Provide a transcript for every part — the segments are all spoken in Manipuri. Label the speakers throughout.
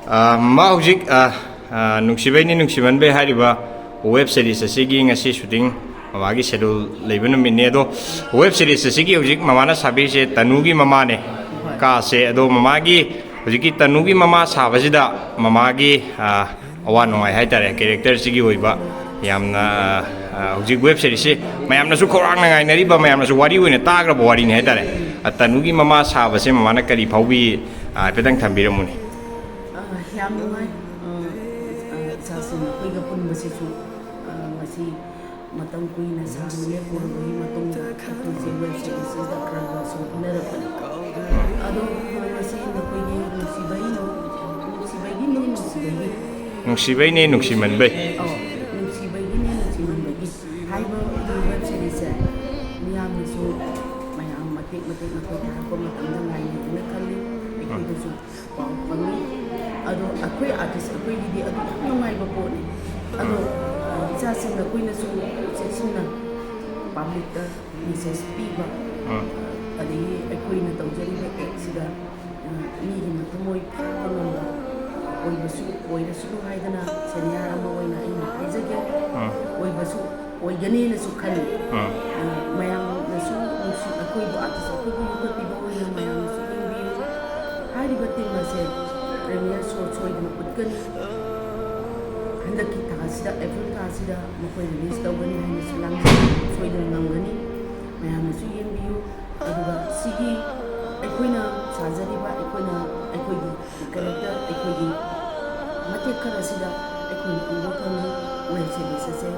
Speaker 1: Ma hujik nungsibai ni nungsiman be hariba web series asigi ngasi shooting magi schedule leibun minne do web series asigi hujik mamana sabi se tanugi mama ne ka se do mamagi hujiki tanugi mama sabasida mamagi awan nongai haitare character sigi hoiba yamna hujik web series se mayamna su khorang na ngai nari ba mayamna su wari hoine tagra bo wari ne haitare tanugi mama sabase mamana kari phaubi pedang thambiramuni
Speaker 2: yam nungai sasin kuiga pun basisu masi matam kuina samune kurui matung tu sewe se da kranga so nerapan ado masi na kuigi nusibai ni nusiman bai nusibai haiba web series miyam so mayam matik na ko matam da ngai na kali ikudo so pami ado akui artist akui di ado nungai ba po ni ado sa sing na kuina su section na public ta message piba adi akui na tawjari ba sida ni na tumoy pamamba oi basu haidana senior ama oi na ina haizage oi basu oi gani na su khali mayam na su akui ba artist akui ba piba oi na mayam na su bi hari batin ma se premier show choidna utkani handaki thasida April thasida makoi release tawgani haina sulang choidna ngamgani mayamna su yembiyu aduga sigi aikoina sajariba aikoina aikoigi character aikoigi mate khara sida aikoina ubo thani web series se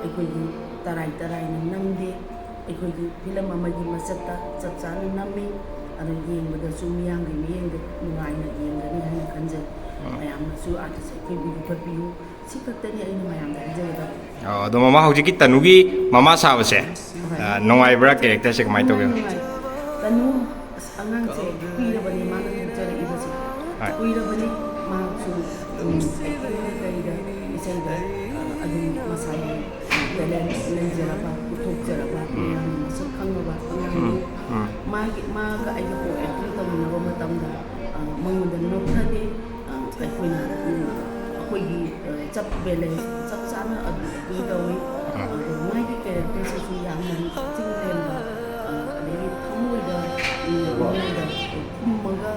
Speaker 2: aikoigi tarai na namde aikoigi film amagi masakta chapchana nammi ado yengda su miyang gi yengda nungai na yengani haina kanje mayamna su artist ke bi papiu sikatani aina mayamda jeda
Speaker 1: do mama hujiki tanugi mama sabase nongai bra character se kamai toge
Speaker 2: tanu angang se kuira bani mana jara ibasi kuira bani ma su kaida isaiga adu masai dalan lenjara ba kutuk jara ba mayamna su khangba maga ayo ko ekri to na ba matamda mangda no thade aikoina akoigi chap balance chap chana adu ki dawi magi character se su yang man chinglen ba ani thamuida da maga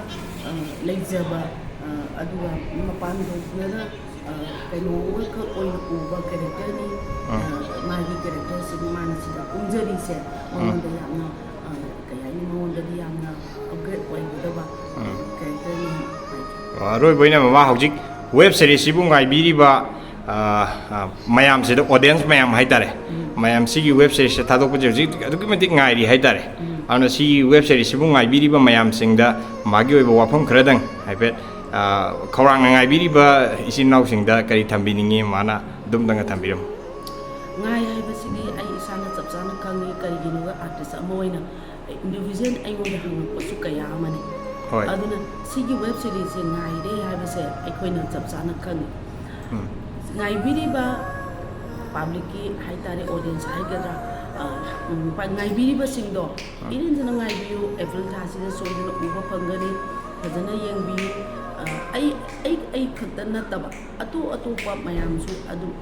Speaker 2: leijaba aduga mapan do na kaino ka oina uba character ni magi character se man si da unjari se mangda yang kaya ni mo dali amna upgrade way ba character ni
Speaker 1: roi boina mama hojik web series sibu ngai biri ba mayam se audience mayam haitare mayam sigi web series se thadok puje hojik aduki matik ngai ri haitare ana si web series sibu ngai biri ba mayam singda magi oi ba wafam khradang haipet khorang ngai biri ba isin nau singda kari thambiningi mana dum danga thambiram
Speaker 2: ngai hai ba sigi ai isana chapchana kangi kari ginuga artist amoina individual ai mo da hang pasu kaya amane aduna sigi web series se ngai de hai ba se aikoina chapchana kangi ngai biri ba public ki hai tare audience hai gadra pa ngai biri ba singdo irin jana ngai biu April thasi da so na uba phangani fajana yeng bi ai khakta nataba atu pa mayam su adu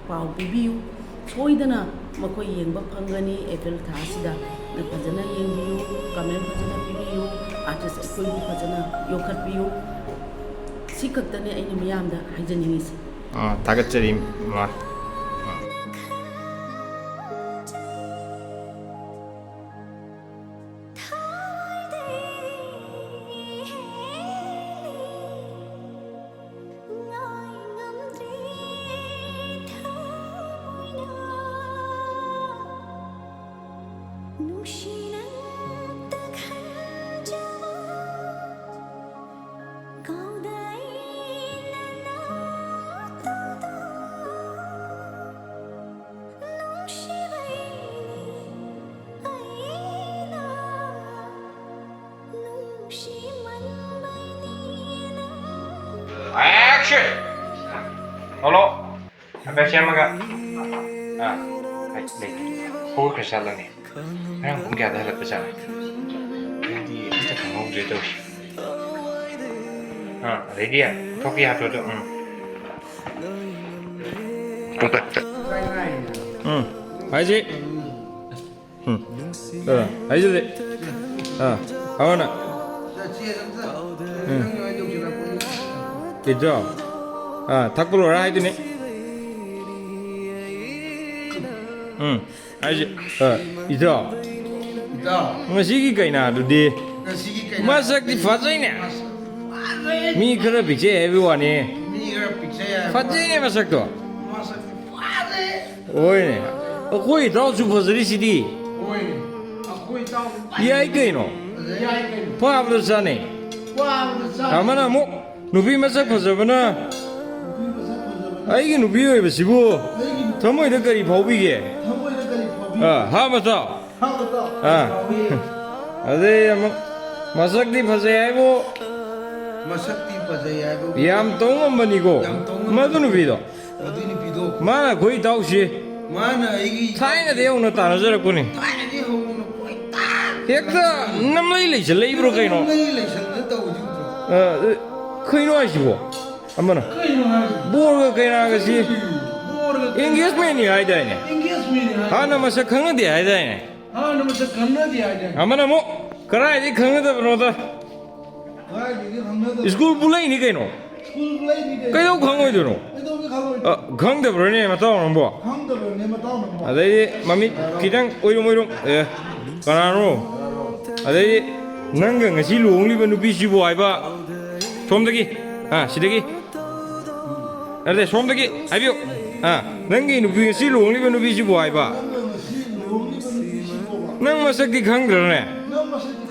Speaker 2: pau bibiu soidana makoi yengba phangani April thasida na fajana yengbiu comment fajana bibiu artist koi fajana yokhat biu si khaktane aini miyamda haijani si
Speaker 1: tagatchari ma Action! Halo, apa siapa enggak? Baik. Pukul kesalahan nih. Memang mungkin ada hal besar. Jadi kita kan mau jadi ꯑꯗꯩꯗꯤ ꯊꯣꯛꯀꯤ ꯍꯥꯞꯄꯗꯣ 하이지 하이지 하원아 있죠 탁불어라 하이드니 하이지 있죠 ngasi기 kaina dudi masakti fazainya mi khara picche everyone ne fazainya masakto oi ne akoi dau su fazari sidi yai kaino pabro sane amana mo nubi masak fazabana aigi nubi oi basibu thamoi da kari phawbige ha mata अरे मसक्ति फसे है वो
Speaker 3: मसक्ति फसे है वो
Speaker 1: याम तो मनी को मधुन पीदो माना कोई ताउशी
Speaker 3: माना आएगी
Speaker 1: थाइना दे उन ताना जरा कोनी
Speaker 3: ताने दे हो उन कोई ता
Speaker 1: एक तो नमलाई ले चले इब्रो कइनो
Speaker 3: नहीं ले चलने तो हो
Speaker 1: कइनो आइसिबो अमना बोर कइना गसी इंगेजमेंट नि आइदाइने हाना मसक खंग दे आइदाइने
Speaker 3: हाँ नमस्ते करना दिया जाए
Speaker 1: अमना मो कराय दि खंग दे बनोदा
Speaker 3: हाँ ये हमने तो
Speaker 1: स्कूल बुलाई नि कइनो
Speaker 3: स्कूल बुलाई नहीं गए
Speaker 1: कइयो खंगोइ दोनो
Speaker 3: ये तो भी खाओ
Speaker 1: खंग दे ब्रने मताव नंबो
Speaker 3: हम तो ने बताओ ना
Speaker 1: अदे मम्मी खिदंग ओइरो कनानो अदे नंग ngasi luongliba nupi sibo aiba somdagi sidagi अरे somdagi aibio nangi nupi ngasi luongliba nupi sibo aiba nang masakti khangdrane
Speaker 3: नमस्ते